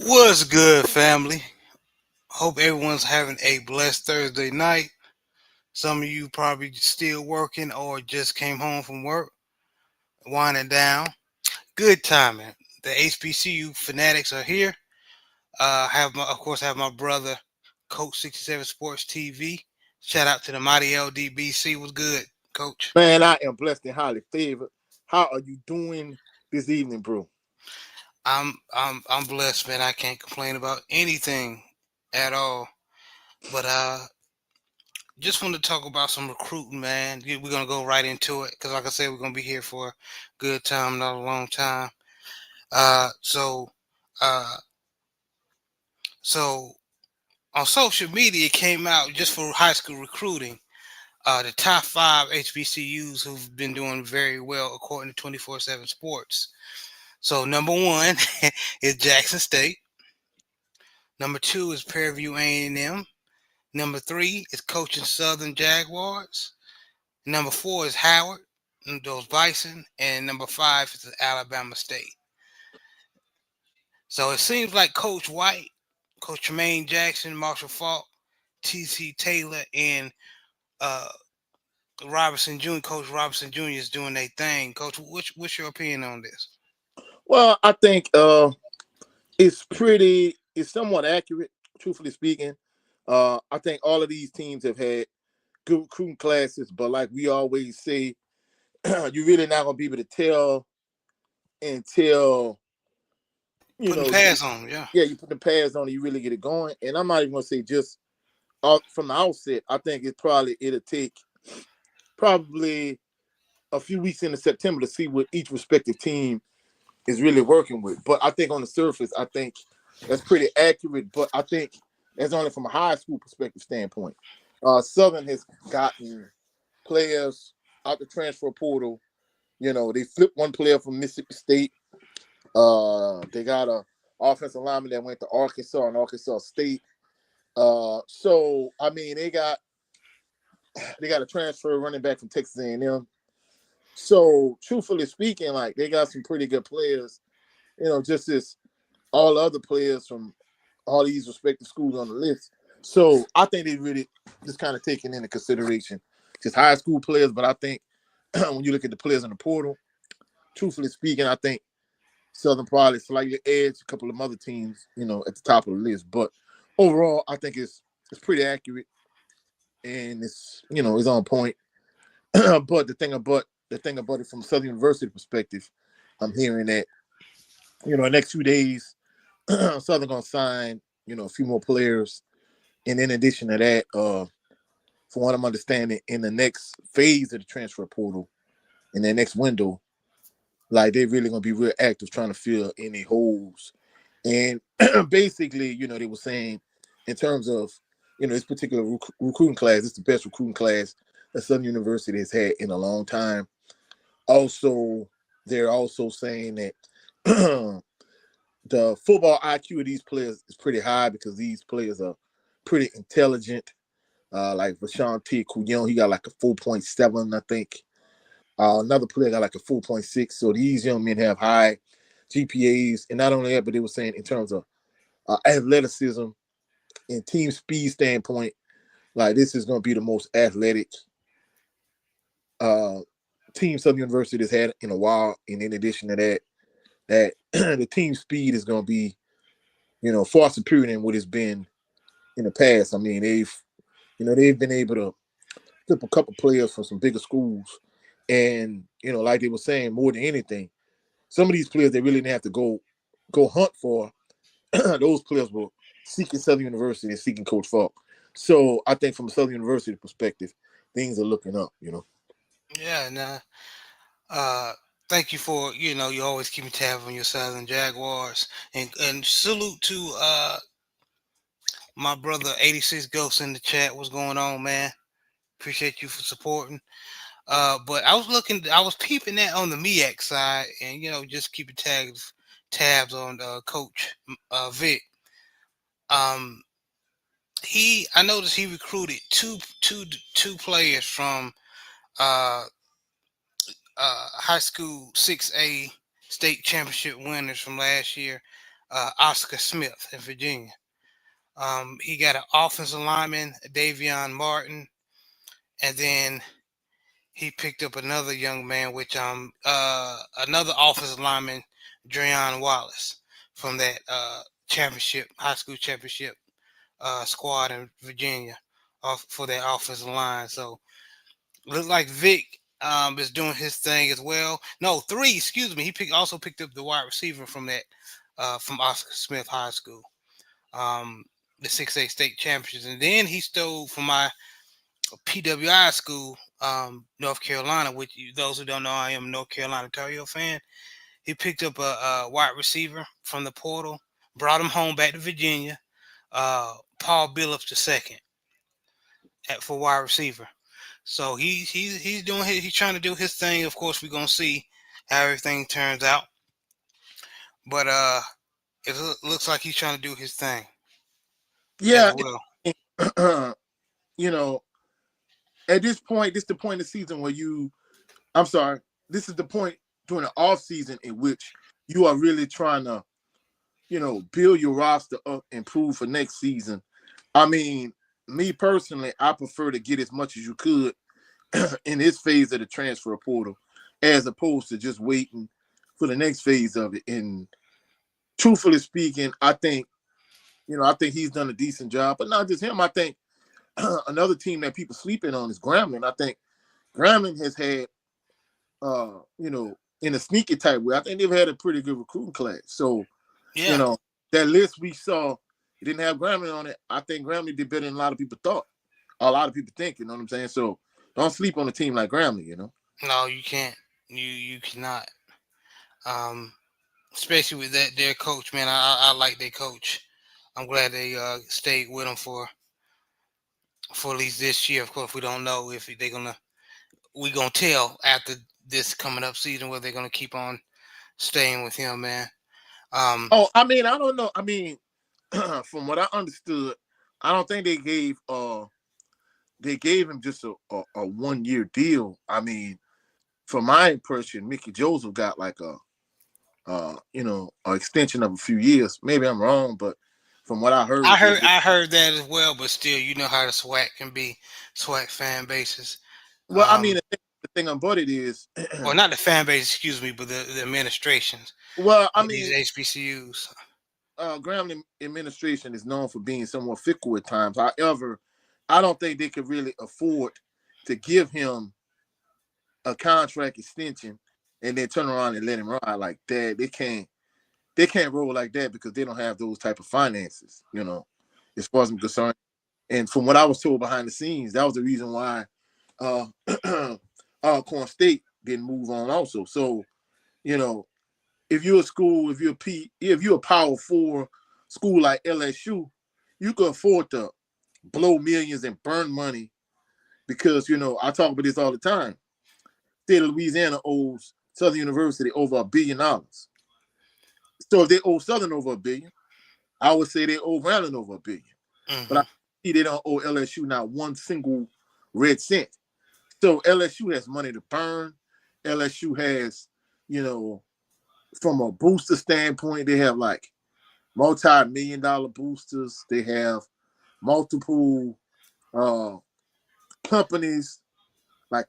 What's good, family? Hope everyone's having a blessed Thursday night. Some of you probably still working or just came home from work, winding down. Good timing. The HBCU Fanatics are here. Of course, have my brother, Coach67Sportstv. Shout out to the mighty LDBC. Was good, Coach? Man, I am blessed and highly favored. How are you doing this evening, bro? I'm blessed, man. I can't complain about anything at all. But just want to talk about some recruiting, man. We're gonna go right into it because, like I said, we're gonna be here for a good time, not a long time. Uh, so, uh, so on social media, it came out just for high school recruiting. The top five HBCUs who've been doing very well according to 24/7 Sports. So number one is Jackson State. Number two is Prairie View A&M. Number three is Coaching Southern Jaguars. Number four is Howard, those Bison, and number five is Alabama State. So it seems like Coach White, Coach Tremaine Jackson, Marshall Falk, T.C. Taylor, and uh, Robinson Jr. Coach Robinson Jr. is doing their thing. Coach, what's your opinion on this? Well, I think it's somewhat accurate, truthfully speaking. I think all of these teams have had good recruiting classes, but like we always say, you're really not gonna be able to tell until Putting you pads on, yeah. yeah, you put the pads on and you really get it going. And I'm not even gonna say just from the outset. I think it'll take probably a few weeks into September to see what each respective team is really working with. But I think on the surface, I think that's pretty accurate. But I think that's only from a high school perspective standpoint. Southern has gotten players out the transfer portal. They flipped one player from Mississippi State. They got a offensive lineman that went to Arkansas and Arkansas State. So I mean, they got a transfer running back from Texas A&M. So truthfully speaking, like they got some pretty good players. Just as all the other players from all these respective schools on the list. So I think they really just kind of taking into consideration just high school players. But I think when you look at the players in the portal, truthfully speaking, I think Southern probably slightly edge a couple of other teams, at the top of the list. But overall, I think it's pretty accurate and it's on point. But the thing about it from Southern University perspective, I'm hearing that the next 2 days, Southern gonna sign a few more players, and in addition to that, from what I'm understanding, in the next phase of the transfer portal, in their next window, like they're really gonna be real active trying to fill any holes. And basically, they were saying in terms of this particular recruiting class, it's the best recruiting class that Southern University has had in a long time. Also, they're also saying that the football IQ of these players is pretty high because these players are pretty intelligent. Like Rashawn T. Couillon, he got like a 4.7, I think. Another player got like a 4.6. So these young men have high GPAs. And not only that, but they were saying in terms of athleticism and team speed standpoint, like this is going to be the most athletic uh, team Southern University has had in a while. And in addition to that the team speed is going to be, far superior than what it's been in the past. I mean, they've been able to flip a couple players from some bigger schools, and like they were saying, more than anything, some of these players they really didn't have to go hunt for. Those players were seeking Southern University and seeking Coach Falk. So I think from a Southern University perspective, things are looking up. Yeah, nah. Uh, Thank you for you always keeping tabs on your Southern Jaguars, and salute to my brother 86 Ghost in the chat. What's going on, man? Appreciate you for supporting. But I was peeping that on the MEAC side, and just keeping tabs on Coach Vic. Um, I noticed he recruited two players from uh high school 6A state championship winners from last year. Oscar Smith in Virginia. He got an offensive lineman, Davion Martin, and then he picked up another young man, which another offensive lineman, Dreon Wallace, from that championship, high school championship squad in Virginia, for that offensive line. So looks like Vic is doing his thing as well. No, three, excuse me. He also picked up the wide receiver from that from Oscar Smith High School, the 6A state champions, and then he stole from my PWI school, North Carolina. Which those who don't know, I am a North Carolina Tar Heel fan. He picked up a wide receiver from the portal, brought him home back to Virginia. Paul Billups the second for wide receiver. So he's doing he's trying to do his thing. Of course, we're gonna see how everything turns out. But it looks like he's trying to do his thing as Yeah, well. you know, at this point, this is the point of the season where I'm sorry, this is the point during the off season in which you are really trying to, build your roster up, improve for next season. I mean, me personally, I prefer to get as much as you could in this phase of the transfer portal, as opposed to just waiting for the next phase of it. And truthfully speaking, I think he's done a decent job, but not just him. I think another team that people sleeping on is Grambling. I think Grambling has had, in a sneaky type way, I think they've had a pretty good recruiting class. So, Yeah. That list we saw, it didn't have Grambling on it. I think Grambling did better than a lot of people thought. A lot of people think, you know what I'm saying? So don't sleep on a team like Grambling. No, you can't. You cannot. Um, Especially with their coach, man. I like their coach. I'm glad they stayed with him for at least this year. Of course, we don't know if they're gonna. We gonna tell after this coming up season whether they're gonna keep on staying with him, man. Oh, I mean, I don't know. I mean, from what I understood, I don't think they gave him just a 1-year deal. I mean, from my impression, Mickey Joseph got like an extension of a few years. Maybe I'm wrong, but from what I heard, I heard that as well, but still, you know how the SWAC can be, SWAC fan bases. well, I mean, the thing about it is, Or not the fan base, excuse me, but the administrations well, I of these mean, HBCUs. Grambling administration is known for being somewhat fickle at times. However, I don't think they could really afford to give him a contract extension and then turn around and let him ride like that. They can't roll like that because they don't have those type of finances, as far as I'm concerned. And from what I was told behind the scenes, that was the reason why Corn State didn't move on also. So, if you're a school, if you're a Power 4 school like LSU, you can afford to blow millions and burn money because, I talk about this all the time. State of Louisiana owes Southern University over $1 billion. So if they owe Southern over $1 billion, I would say they owe Grambling over $1 billion. Mm-hmm. But I see they don't owe LSU not one single red cent. So LSU has money to burn. LSU has, from a booster standpoint, they have like multi-million-dollar boosters. They have multiple companies like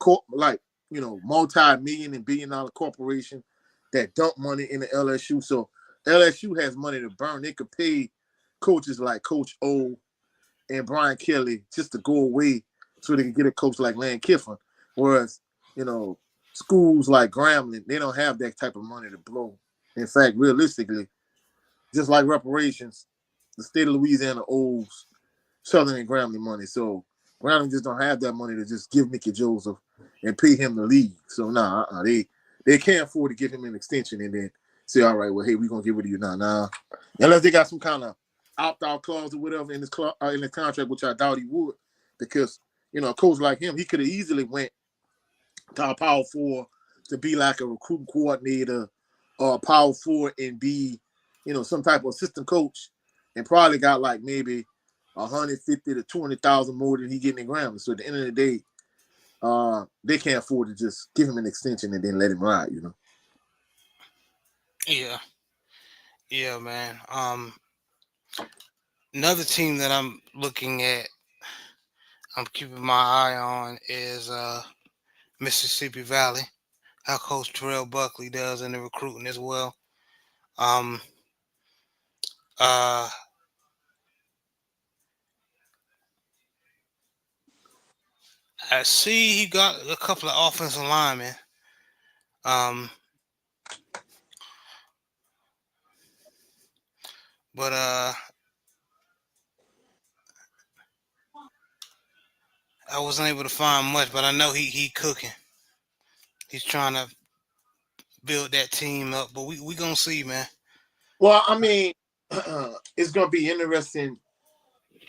multi-million and billion-dollar corporation that dump money into LSU. So LSU has money to burn. They could pay coaches like Coach O and Brian Kelly just to go away so they can get a coach like Lane Kiffin. Whereas, schools like Grambling, they don't have that type of money to blow. In fact, realistically, just like reparations, the state of Louisiana owes Southern and Grambling money. So Grambling just don't have that money to just give Mickey Joseph and pay him the league. So they can't afford to give him an extension and then say, all right, well, hey, we're gonna give it to you now. Nah. Unless they got some kind of opt-out clause or whatever in the contract, which I doubt he would, because a coach like him, he could have easily went to a Power 4 to be like a recruiting coordinator or a Power 4 and be, some type of assistant coach and probably got like maybe 150 to 200,000 more than he getting in Grambling. So at the end of the day, they can't afford to just give him an extension and then let him ride. Yeah. Yeah, man. Another team that I'm looking at, I'm keeping my eye on is Mississippi Valley. How Coach Terrell Buckley does in the recruiting as well. Um, uh, I see he got a couple of offensive linemen. Um, but I wasn't able to find much. But I know he cooking. He's trying to build that team up. But we gonna see, man. Well, I mean, it's gonna be interesting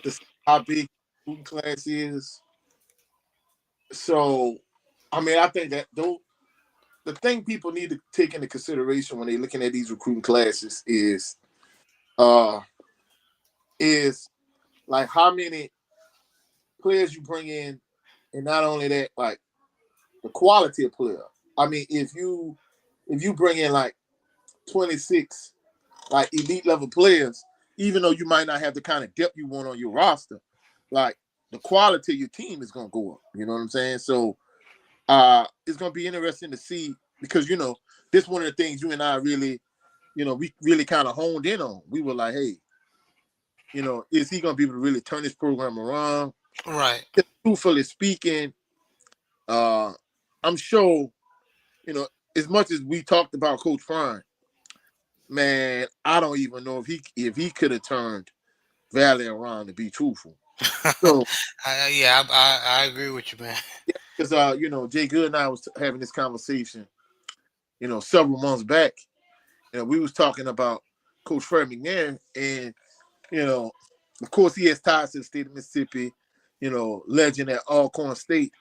to see how big the recruiting class is. So, I mean, I think that though the thing people need to take into consideration when they're looking at these recruiting classes uh is like how many players you bring in, and not only that, like the quality of player. I mean, if you bring in like 26 like elite level players, even though you might not have the kind of depth you want on your roster, like the quality of your team is gonna go up. You know what I'm saying? So it's gonna be interesting to see because this one of the things you and I really, we really kind of honed in on. We were like, hey, is he gonna be able to really turn this program around? Right. Truthfully speaking, uh, I'm sure, you know, as much as we talked about Coach Prime, man, I don't even know if he could have turned Valley around to be truthful. So I agree with you, man. because Jay Good and I was having this conversation, several months back, and we was talking about Coach Fred McNair, and you know, of course he has ties to the state of Mississippi, legend at Alcorn State.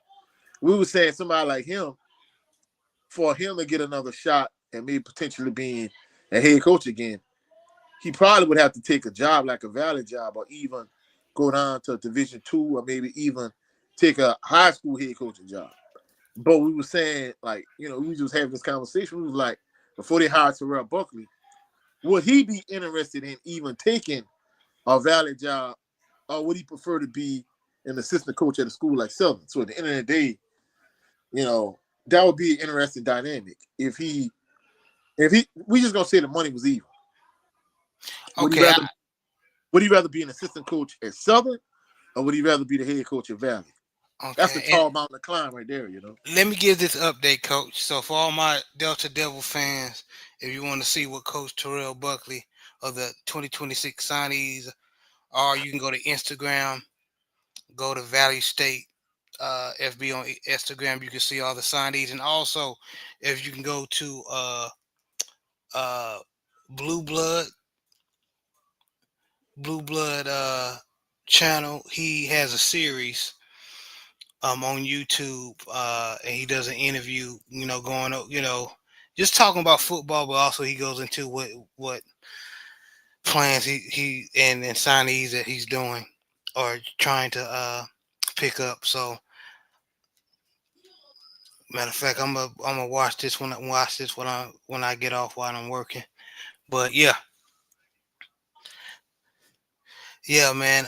We were saying somebody like him, for him to get another shot and maybe potentially being a head coach again, he probably would have to take a job like a Valley job, or even go down to Division II, or maybe even take a high school head coaching job. But we were saying, like, we was just having this conversation. We was like, before they hired Terrell Buckley, would he be interested in even taking a Valley job, or would he prefer to be an assistant coach at a school like Southern? So at the end of the day, that would be an interesting dynamic. If we just gonna say the money was even. Would he Okay. rather would he rather be an assistant coach at Southern, or would he rather be the head coach at Valley? That's a Okay. And tall mountain to climb right there. let me give this update, Coach. So for all my Delta Devil fans, if you want to see what Coach Terrell Buckley of the 2026 signees are, you can go to Instagram, go to Valley State FB on Instagram. You can see all the signees, and also if you can go to uh Blue Blood Blue Blood channel, he has a series on YouTube, and he does an interview, going up, just talking about football, but also he goes into what plans and signees that he's doing or trying to pick up. So matter of fact, I'm gonna watch this when I get off while I'm working. But yeah, man.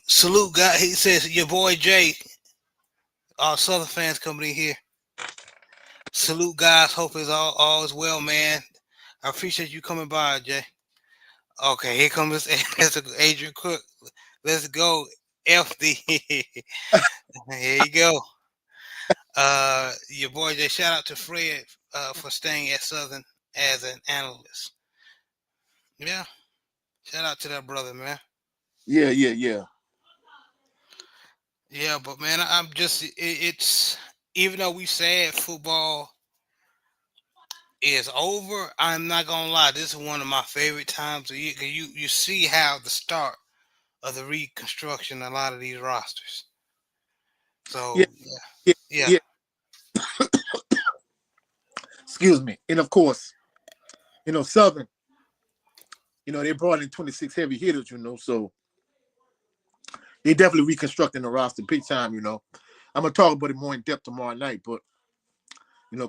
Salute guy. He says your boy Jay. All Southern fans coming in here. Salute guys. Hope it's all is well, man. I appreciate you coming by, Jay. Okay, here comes Adrian Cook. Let's go, FD. Here you go. Your boy Jay. Shout out to Fred for staying at Southern as an analyst. Yeah, shout out to that brother, man. Yeah, yeah, yeah. Yeah, but man, I'm just it's even though we said football is over, I'm not gonna lie. This is one of my favorite times of year. 'Cause you see how the start of the reconstruction a lot of these rosters. Yeah, So yeah, yeah, yeah. Excuse me. And of course, Southern, they brought in 26 heavy hitters, so they definitely reconstructing the roster big time. I'm gonna talk about it more in depth tomorrow night, but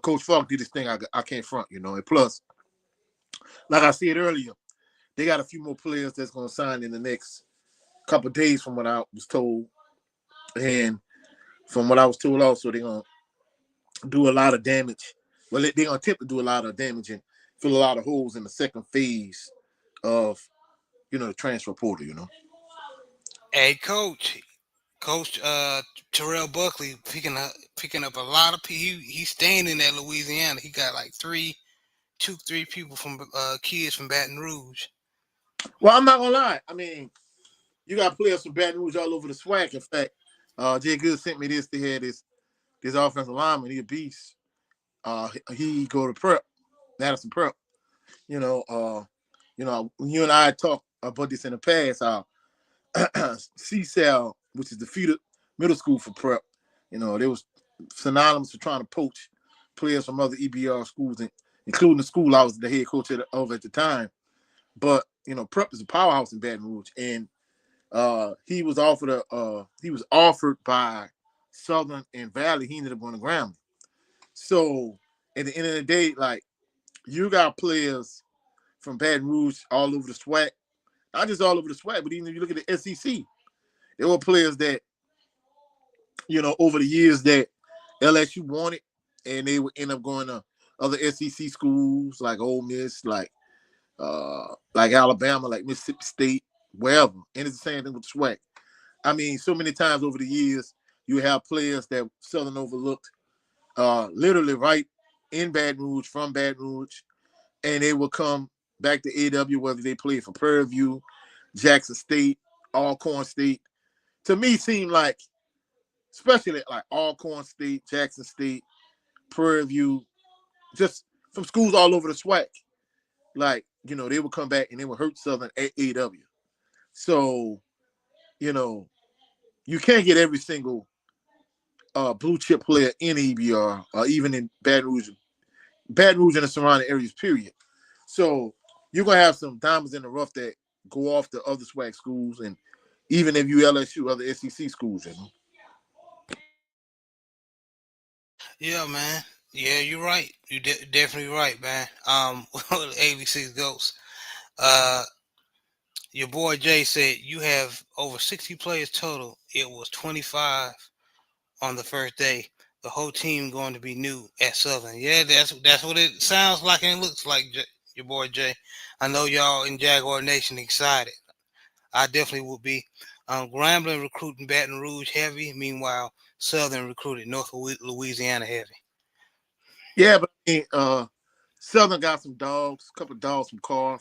Coach Falk did this thing I can't front, and plus, like I said earlier, They got a few more players that's going to sign in the next couple of days, from what I was told, and from what I was told also, they're going to do a lot of damage. Well, they're going to attempt to do a lot of damage and fill a lot of holes in the second phase of the transfer portal. Hey, Coach Terrell Buckley picking up a lot of people. He's staying in that Louisiana. He got like three people from kids from Baton Rouge. Well, I'm not gonna lie. I mean, you got players from Baton Rouge all over the SWAC. In fact, Jay Good sent me this. They had this offensive lineman. He a beast. He go to prep, Madison Prep. You know, you and I talked about this in the past. How CCL, which is the feeder middle school for prep, they was synonymous for trying to poach players from other EBR schools, including the school I was the head coach of at the time. But prep is a powerhouse in Baton Rouge, and he was offered by Southern and Valley. He ended up going to Grambling. So at the end of the day, like, you got players from Baton Rouge all over the SWAC, not just all over the SWAC, but even if you look at the SEC, there were players that over the years that LSU wanted, and they would end up going to other SEC schools like Ole Miss, like Alabama, like Mississippi State, wherever. And it's the same thing with the SWAC. I mean, so many times over the years, you have players that Southern overlooked, literally right in Baton Rouge, from Baton Rouge, and they will come back to AW, whether they play for Prairie View, Jackson State, Alcorn State. To me, seemed like, especially like Alcorn State, Jackson State, Prairie View, just from schools all over the SWAC, like, they would come back and they would hurt Southern at AW. So, you can't get every single blue chip player in EBR or even in Baton Rouge and the surrounding areas, period. So you're gonna have some diamonds in the rough that go off to other SWAC schools, and even if you LSU, other SEC schools. Yeah, man. Yeah, you're right. You definitely right, man. ABC Ghost. Uh, your boy Jay said you have over 60 players total. It was 25 on the first day. The whole team going to be new at Southern. Yeah, that's what it sounds like and looks like. Your boy Jay. I know y'all in Jaguar Nation excited. I definitely would be. Grambling recruiting Baton Rouge heavy. Meanwhile, Southern recruited North Louisiana heavy. Yeah, but I mean, Southern got some dogs, a couple of dogs from Car.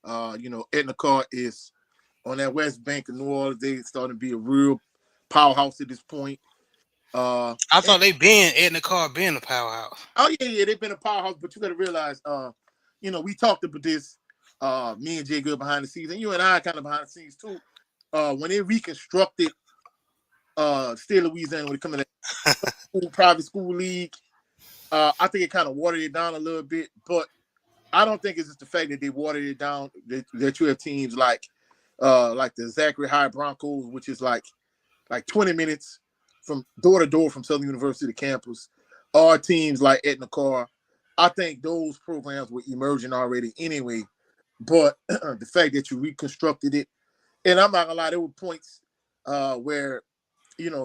Etna Car is on that West Bank of New Orleans. They starting to be a real powerhouse at this point. I thought they been in the car being a powerhouse. Oh yeah, they've been a powerhouse, but you got to realize, we talked about this, me and Jay Good behind the scenes, and you and I kind of behind the scenes too. When they reconstructed State of Louisiana when it comes to that private school league, I think it kind of watered it down a little bit, but I don't think it's just the fact that they watered it down, that you have teams like the Zachary High Broncos, which is like 20 minutes from door to door from Southern University campus, or teams like Etna Car. I think those programs were emerging already anyway, but the fact that you reconstructed it, and I'm not gonna lie, there were points where,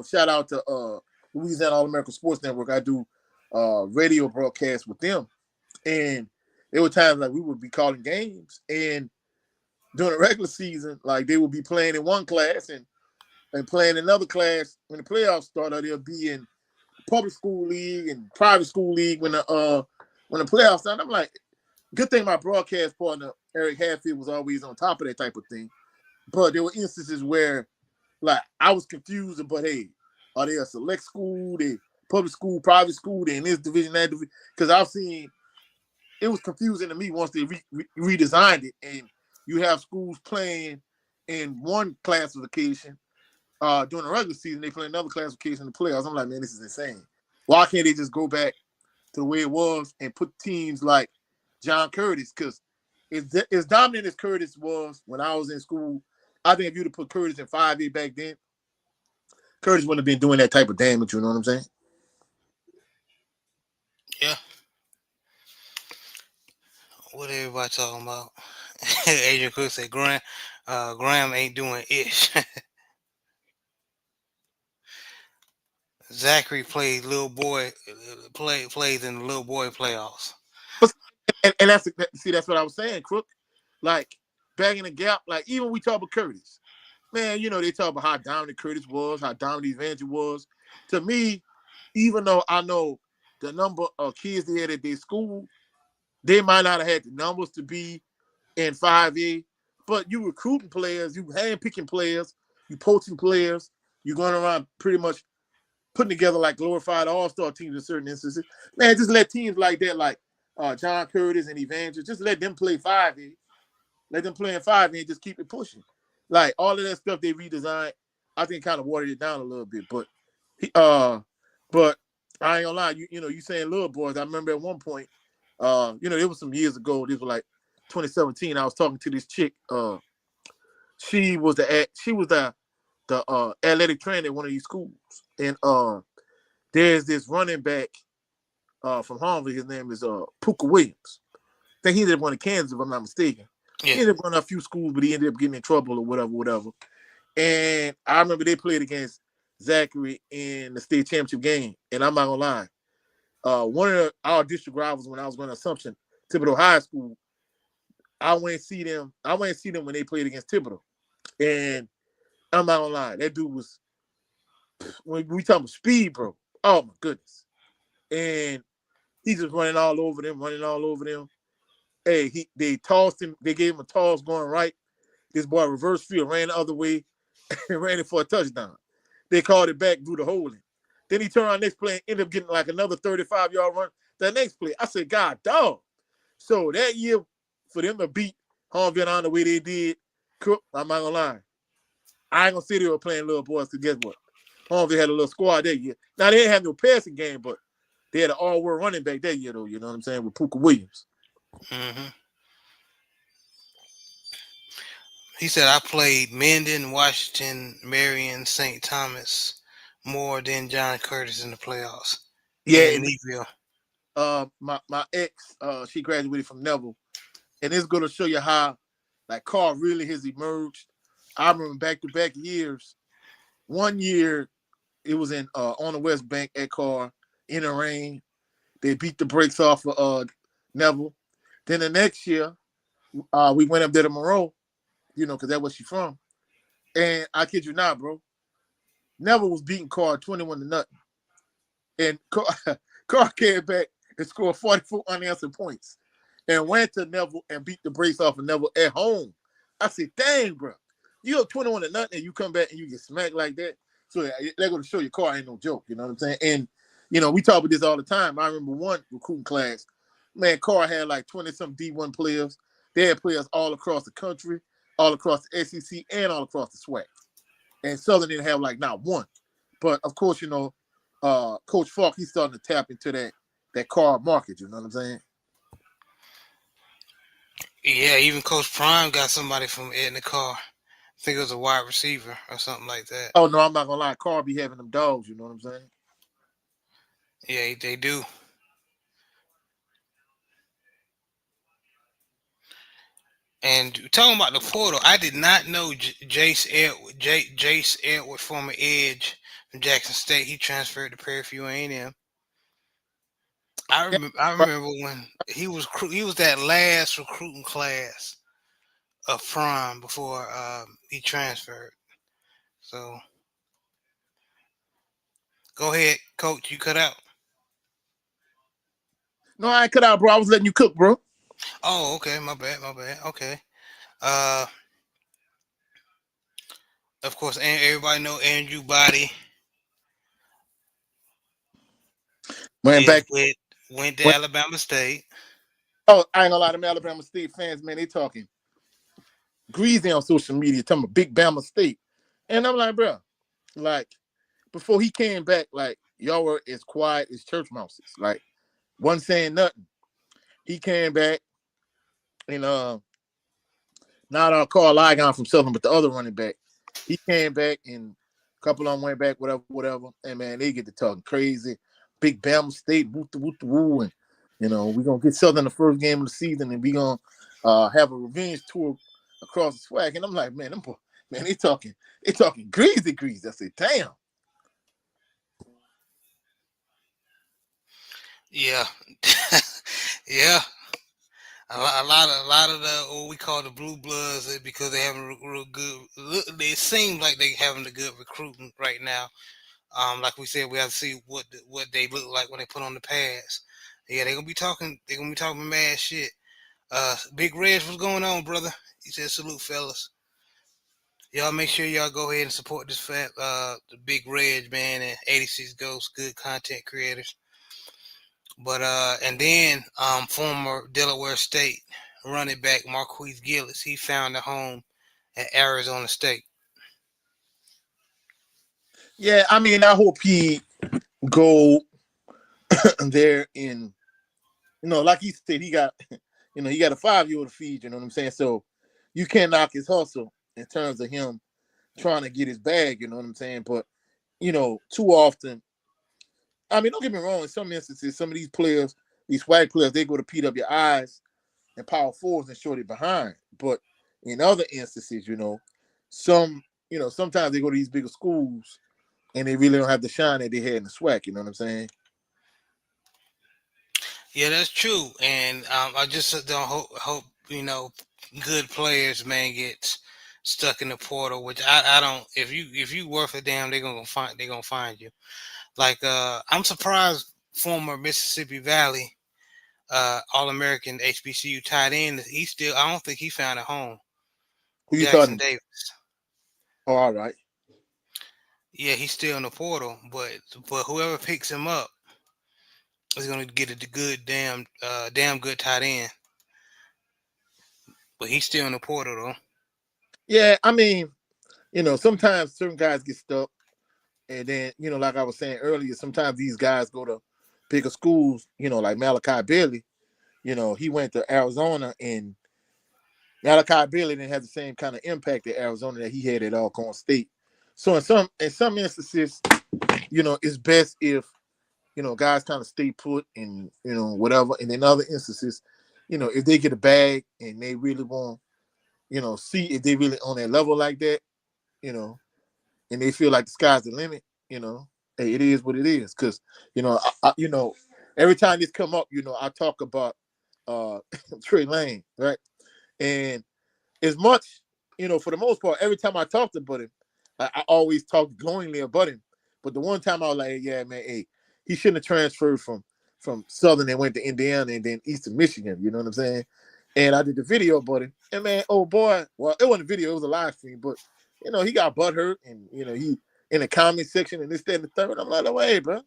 shout out to Louisiana All-American Sports Network. I do radio broadcasts with them, and there were times like we would be calling games, and during the regular season, like, they would be playing in one class and playing another class. When the playoffs started, they'll be in public school league and private school league when the playoffs started. I'm like, good thing my broadcast partner Eric Hadfield was always on top of that type of thing. But there were instances where, like, I was confused, but hey, are they a select school, they public school, private school, they in this division, that division? Because I've seen, it was confusing to me once they redesigned it, and you have schools playing in one classification during the regular season, they play another classification in the playoffs. I'm like, man, this is insane. Why can't they just go back to the way it was and put teams like John Curtis? Because as dominant as Curtis was when I was in school, I think if you'd have put Curtis in 5A back then, Curtis wouldn't have been doing that type of damage. You know what I'm saying? Yeah. What everybody talking about? Adrian Cook said Graham ain't doing ish. Zachary played little boy plays in the little boy playoffs. But and that's what I was saying, Crook. Like bagging the gap, like even we talk about Curtis. Man, they talk about how dominant Curtis was, how dominant Evanger was. To me, even though I know the number of kids they had at their school, they might not have had the numbers to be in 5A, but you recruiting players, you handpicking players, you poaching players, you're going around pretty much putting together like glorified all-star teams in certain instances. Man, just let teams like that, like John Curtis and Evanger, just let them play 5A. Let them play in 5A and just keep it pushing. Like all of that stuff they redesigned, I think kind of watered it down a little bit. But but I ain't gonna lie, you saying little boys. I remember at one point, it was some years ago. This was like 2017. I was talking to this chick. She was the athletic trainer at one of these schools, and there's this running back from Harvard. His name is Puka Williams. I think he ended up going to Kansas, if I'm not mistaken. Yeah. He ended up going to a few schools, but he ended up getting in trouble or whatever. And I remember they played against Zachary in the state championship game. And I'm not gonna lie, one of our district rivals when I was going to Assumption, Thibodeau High School, I went and see them when they played against Thibodeau. And I'm not gonna lie, that dude was, when we talking about speed, bro. Oh my goodness. And he's just running all over them. Hey, they tossed him, they gave him a toss going right. This boy reverse field, ran the other way, and ran it for a touchdown. They called it back, drew the holding. Then he turned around next play and ended up getting like another 35-yard run. The next play, I said, God, dog. So that year, for them to beat Harvard on the way they did, I'm not gonna lie. I ain't gonna say they were playing little boys, because guess what? Harvard had a little squad that year. Now, they didn't have no passing game, but they had an all-world running back that year, though, you know what I'm saying, with Puka Williams. Mm-hmm. He said, I played Mendon, Washington, Marion, St. Thomas more than John Curtis in the playoffs. Yeah, In and Leadville. my ex, she graduated from Neville, and it's going to show you how, like, Carr really has emerged. I remember back-to-back years. One year, it was in on the West Bank at Carr in the rain. They beat the brakes off of Neville. Then the next year, we went up there to Monroe, because that's where she's from. And I kid you not, bro, Neville was beating Carr 21-0. And Carr came back and scored 44 unanswered points and went to Neville and beat the brakes off of Neville at home. I said, dang, bro, you up 21-0 and you come back and you get smacked like that. So they're going to show you Carr ain't no joke, you know what I'm saying? And, we talk about this all the time. I remember one recruiting class, man, Carr had like 20-some D1 players. They had players all across the country, all across the SEC, and all across the SWAC. And Southern didn't have like not one. But, of course, Coach Falk, he's starting to tap into that Carr market, you know what I'm saying? Yeah, even Coach Prime got somebody from Edna Carr. I think it was a wide receiver or something like that. Oh, no, I'm not going to lie. Carr be having them dogs, you know what I'm saying? Yeah, they do. And talking about the portal, I did not know Jace Edward, former edge from Jackson State, he transferred to Prairie View A&M. I Yeah, remember when he was that last recruiting class of Prime before he transferred. So go ahead, Coach. You cut out. no, I ain't cut out, bro. I was letting you cook, bro. Oh, okay. My bad. Okay. Of course, and everybody know Andrew Body Man, went to when, Alabama State. oh, I ain't gonna lie, them Alabama State fans, man, they talking greasy on social media, talking about Big Bama State. And I'm like, bro, like, before he came back, like, y'all were as quiet as church mouses. Like, wasn't saying nothing. He came back, and not Carl Ligon from Southern, but the other running back. He came back, and a couple of them went back, whatever. And, man, they get to talking crazy. Big Bama State, woo, and, we're going to get Southern the first game of the season, and we going to have a revenge tour across the SWAC, and I'm like, man, man, they talking greasy. I said, damn. Yeah, yeah. A lot of the what we call the blue bloods because they having real good. They seem like they having a good recruiting right now. Like we said, we have to see what they look like when they put on the pads. Yeah, they gonna be talking. They gonna be talking mad shit. Big Reg, what's going on, brother? He said, "Salute, fellas. Y'all make sure y'all go ahead and support this the Big Reg man and 86 Ghosts, good content creators." But and then former Delaware State running back Marquise Gillis, he found a home at Arizona State. Yeah, I mean, I hope he go there in, like he said, he got a 5-year-old to feed. You know what I'm saying? So you can't knock his hustle in terms of him trying to get his bag. You know what I'm saying? But too often, I mean, don't get me wrong. In some instances, some of these players, these white players, they go to PWIs and power fours and short it behind. But in other instances, sometimes they go to these bigger schools and they really don't have the shine that they had in the SWAC. You know what I'm saying? Yeah, that's true. And I just don't hope good players, man, get stuck in the portal. Which I don't. If you worth a damn, they gonna find you. Like I'm surprised former Mississippi Valley All American HBCU tight end. I don't think he found a home. Who you Jackson talking? Davis. Oh, all right. Yeah, he's still in the portal, but whoever picks him up is gonna get a good damn good tight end. But he's still in the portal though. Yeah, I mean, sometimes certain guys get stuck, and then like I was saying earlier, sometimes these guys go to bigger schools. Like Malachi Bailey. He went to Arizona, and Malachi Bailey didn't have the same kind of impact at Arizona that he had at Alcorn State. So in some instances, it's best if guys kind of stay put and whatever. And in other instances, if they get a bag and they really want, see if they really on that level like that, you know, and they feel like the sky's the limit, hey, it is what it is. Because every time this come up, I talk about Trey Lane, right? And as much, for the most part, every time I talked about him, I always talk glowingly about him. But the one time I was like, hey, yeah, man, hey, he shouldn't have transferred from Southern and went to Indiana and then Eastern Michigan. You know what I'm saying? And I did the video about him. And man, oh boy, well, it wasn't a video, it was a live stream, but he got butthurt and he in the comment section and this, that, and the third. I'm like, oh, hey, bro.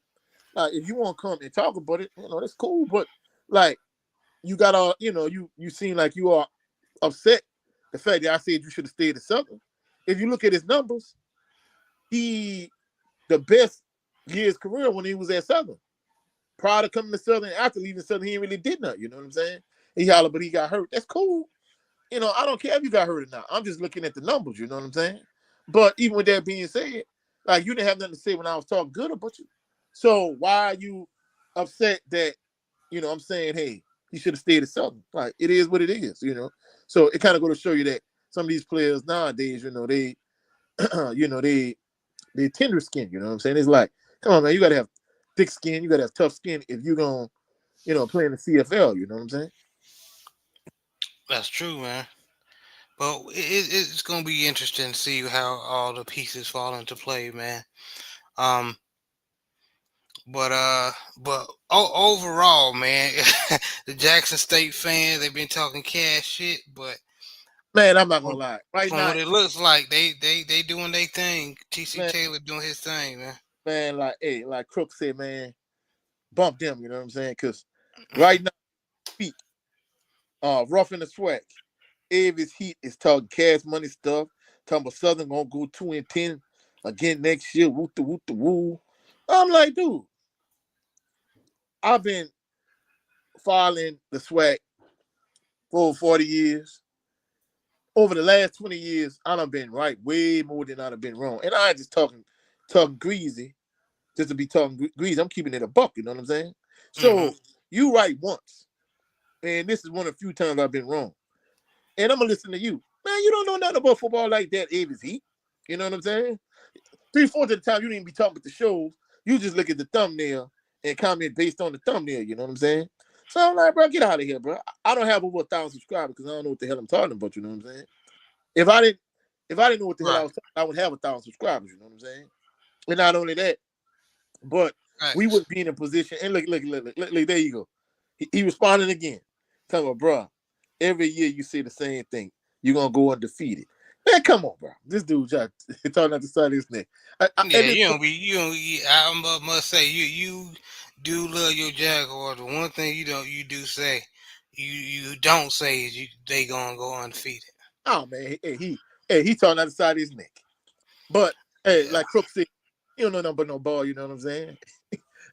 Like, if you want to come and talk about it, that's cool. But like, you got all, you seem like you are upset the fact that I said you should have stayed at Southern. If you look at his numbers, he the best year of his career when he was at Southern. Prior to coming to Southern, after leaving Southern, he ain't really did nothing. You know what I'm saying? He hollered, but he got hurt. That's cool. I don't care if you got hurt or not. I'm just looking at the numbers. You know what I'm saying? But even with that being said, like, you didn't have nothing to say when I was talking good about you. So why are you upset that I'm saying, hey, he should have stayed at Southern? Like, it is what it is. So it kind of go to show you that some of these players nowadays, they, they tender skin. You know what I'm saying? It's like, come on, man, you got to have thick skin. You got to have tough skin if you're going to, play in the CFL. You know what I'm saying? That's true, man. But it's gonna be interesting to see how all the pieces fall into play, man. Um, but overall, man, the Jackson State fans they've been talking cash shit, but Man, I'm not from, gonna lie. Right from now, what it looks like, they doing their thing. TC man, Taylor doing his thing, man. like, hey, like Crook said, man, bump them. You know what I'm saying? Because right now, speak, rough in the SWAC. Avis Heat is talking cash money stuff. Talking about Southern gonna go 2-10 again next year. Woo the woo the woo. I'm like, dude, I've been following the SWAC for over 40 years. Over the last 20 years, I done been right way more than I've been wrong. And I ain't just talking greasy, just to be talking greasy. I'm keeping it a buck, you know what I'm saying? Hmm. So you right once. And this is one of the few times I've been wrong. and I'm gonna listen to you. Man, you don't know nothing about football like that, ABC. You know what I'm saying? 3/4 of the time, you didn't be talking about the shows. You just look at the thumbnail and comment based on the thumbnail. You know what I'm saying? So I'm like, bro, get out of here, bro. I don't have over 1,000 subscribers because I don't know what the hell I'm talking about. You know what I'm saying? If I didn't, if I didn't know what the hell I Right. was talking, I would have 1,000 subscribers. You know what I'm saying? And not only that, but we Facts. would be in a position. And look, there you go. He responding again. Tell me, bro, every year you say the same thing. You're gonna go undefeated. Man, come on, bro. This dude just talking out the side of his neck. Yeah, And this, you don't. Must say you do love your Jaguars. The one thing you do say, you don't say is they gonna go undefeated. oh man, he talking out the side of his neck. But hey, Yeah, like Crook said, he don't know nothing but no ball. You know what I'm saying?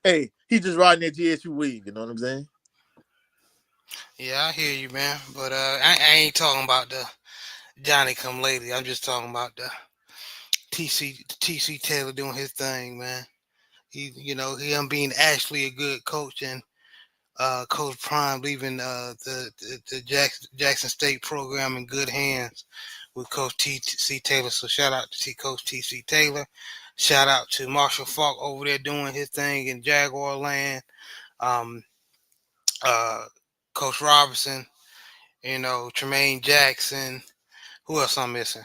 Hey, he just riding that GSU wave. You know what I'm saying? yeah, I hear you, man. But I ain't talking about the Johnny come lately. I'm just talking about the TC Taylor doing his thing, man. Him being actually a good coach and Coach Prime leaving the Jackson State program in good hands with Coach T.C. Taylor. So shout out to Coach T.C. Taylor. Shout out to Marshall Falk over there doing his thing in Jaguar land. Um, uh, Coach Robertson, Tremaine Jackson. Who else I'm missing?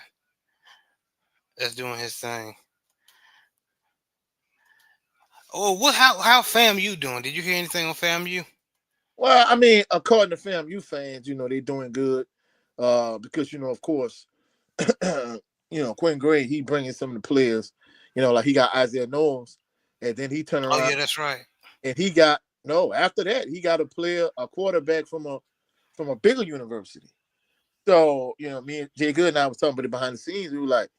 That's doing his thing. Oh, how FAMU doing? Did you hear anything on FAMU? Well, I mean, according to FAMU fans, they doing good. Because of course, Quentin Gray, he bringing some of the players. Like he got Isaiah Knowles, and then he turned Oh around yeah, that's right. and he got no. After that, he got a quarterback from a bigger university. So me and Jay Good and I was talking about it behind the scenes. We were like,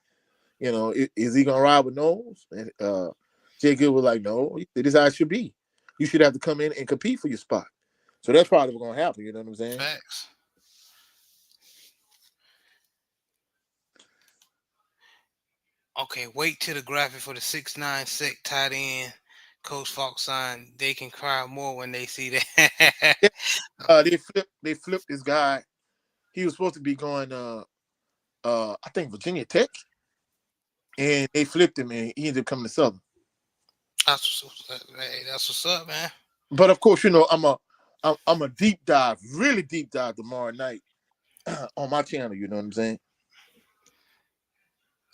is he gonna ride with Knowles? And Jay Good was like, no, this is how it should be. You should have to come in and compete for your spot. So that's probably what's gonna happen. You know what I'm saying? Facts. Okay, wait till the graphic for the 6'9" sec tight end. Coach Falk sign. They can cry more when they see that. Yeah. They flipped this guy. He was supposed to be going I think Virginia Tech, and they flipped him and he ended up coming to Southern. That's what's up, man. But of course, I'm a deep dive, really deep dive tomorrow night on my channel. You know what I'm saying?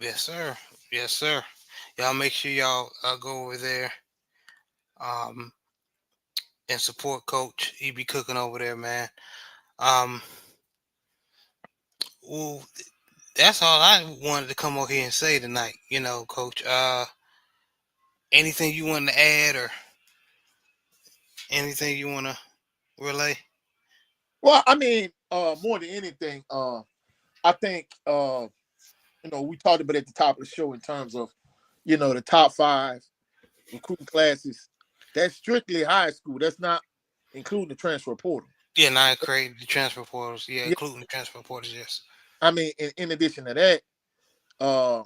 Yes, sir. Yes, sir. Y'all make sure y'all go over there um, and support Coach. He be cooking over there, man. Um, well, that's all I wanted to come over here and say tonight. Coach. Anything you want to add or anything you want to relay? Well, I mean, more than anything, I think we talked about it at the top of the show in terms of the top 5 recruiting classes. That's strictly high school. That's not including the transfer portal. Yeah, now I created the transfer portals. Yeah, Yeah, including the transfer portals. Yes. I mean, in addition to that, uh,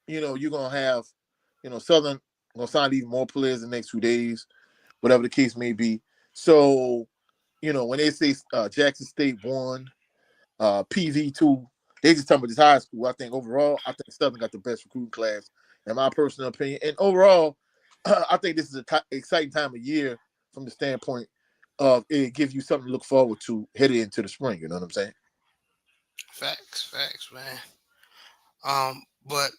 you're gonna have, Southern gonna sign even more players in the next 2 days, whatever the case may be. So, when they say Jackson State 1, PV 2, they just talking about this high school. I think overall, I think Southern got the best recruiting class, in my personal opinion. And overall, I think this is an exciting time of year from the standpoint of it gives you something to look forward to headed into the spring. You know what I'm saying? Facts, man. But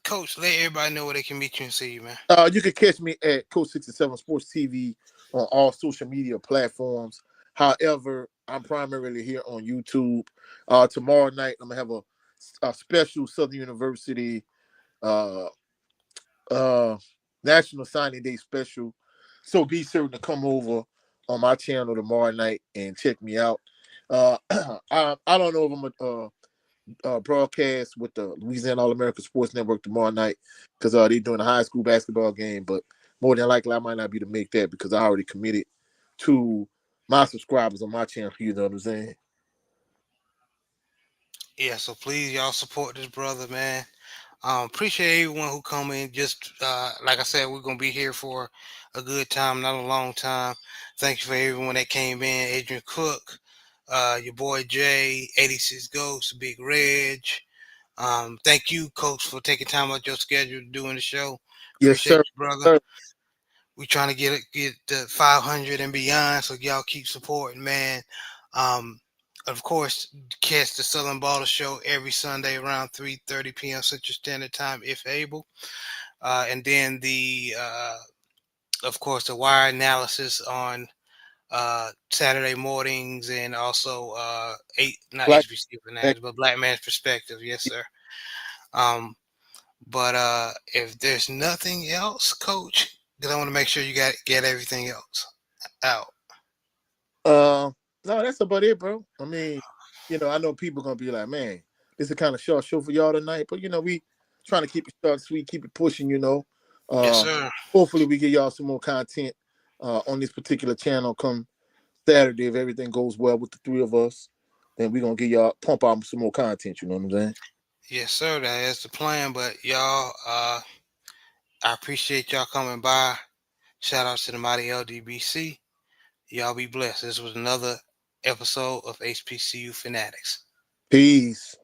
Coach, let everybody know where they can meet you and see you, man. You can catch me at Coach67Sportstv on all social media platforms. However, I'm primarily here on YouTube. Tomorrow night, I'm gonna have a special Southern University uh, uh, National Signing Day special. So be certain to come over on my channel tomorrow night and check me out. I don't know if I'm gonna broadcast with the Louisiana All American Sports Network tomorrow night because they're doing a high school basketball game. But more than likely, I might not be to make that because I already committed to my subscribers on my channel. You know what I'm saying? Yeah, so please y'all support this brother, man. Appreciate everyone who come in. Just like I said, we're gonna be here for a good time, not a long time. Thank you for everyone that came in. Adrian Cook, your boy Jay, 86 Ghost, Big Reg. Thank you, Coach, for taking time out your schedule doing the show. Yes, Appreciate sir. you, brother. Sir. We trying to get the 500 and beyond, so y'all keep supporting, man. Um, of course, catch the Southern Baller Show every Sunday around 3:30 p.m. Central Standard Time, if able. And then of course, the wire analysis on Saturday mornings, and also not Black. HBCU Fanatics, but Black Man's Perspective. Yes, sir. Um, but if there's nothing else, Coach, because I want to make sure you get everything else out. Uh, no, that's about it, bro. I mean, I know people gonna be like, man, this is kind of short show for y'all tonight, but we trying to keep it short, sweet, keep it pushing. Yes, Uh, sir. hopefully we get y'all some more content on this particular channel come Saturday if everything goes well with the three of us. Then we gonna get y'all pump out some more content. You know what I'm saying? Yes, sir. That is the plan. But y'all, I appreciate y'all coming by. Shout out to the mighty LDBC. Y'all be blessed. This was another episode of HBCU Fanatics. Peace.